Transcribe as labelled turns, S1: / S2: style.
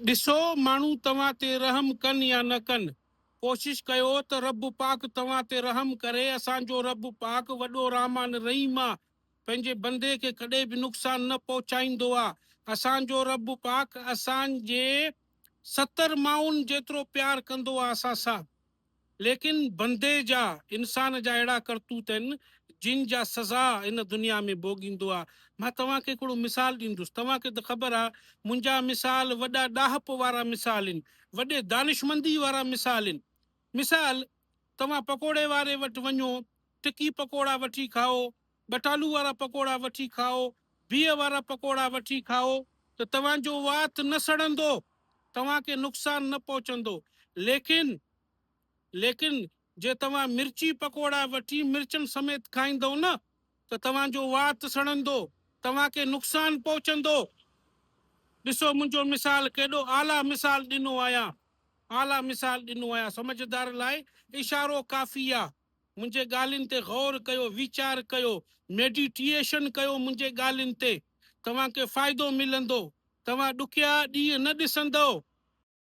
S1: ॾिसो माण्हू तव्हां ते रहम कनि या न कनि, कोशिश कयो त रब पाक तव्हां ते रहम करे। असांजो रब पाक वॾो रहमान रहीम आहे, पंहिंजे बंदे खे कॾहिं बि नुक़सान न पहुचाईंदो आहे। असांजो रब पाक असांजे 70 माउनि जेतिरो प्यार कंदो आहे असां सां, लेकिन बंदे जा इंसान जा अहिड़ा करतूत आहिनि जिन जा सज़ा इन दुनिया में भोगींदो आहे। मां तव्हांखे हिकिड़ो मिसाल ॾींदुसि। तव्हांखे त ख़बर आहे मुंहिंजा मिसाल वॾा ॾाहप वारा मिसाल आहिनि, वॾे दानिशमंदी वारा मिसाल आहिनि। मिसाल, तव्हां पकोड़े वारे वटि वञो, टिकी पकोड़ा वठी खाओ, बटालू वारा पकोड़ा वठी खाओ, बिह वारा पकोड़ा वठी खाओ, त तव्हांजो वात न सड़ंदो, तव्हांखे नुक़सान न पहुचंदो। लेकिन जे तव्हां मिर्ची पकोड़ा वठी मिर्चनि समेत खाईंदव न, त तव्हांजो वात सड़ंदो, तव्हांखे नुक़सान पहुचंदो। ॾिसो मुंहिंजो मिसाल केॾो आला मिसाल ॾिनो आहियां, आला मिसाल ॾिनो आहियां। समझदार लाइ इशारो काफ़ी आहे। मुंहिंजे ॻाल्हियुनि ते गौर कयो, वीचार कयो, मेडिटेशन कयो मुंहिंजे ॻाल्हियुनि ते, तव्हांखे फ़ाइदो मिलंदो। तव्हां ॾुखिया ॾींहं न ॾिसंदव,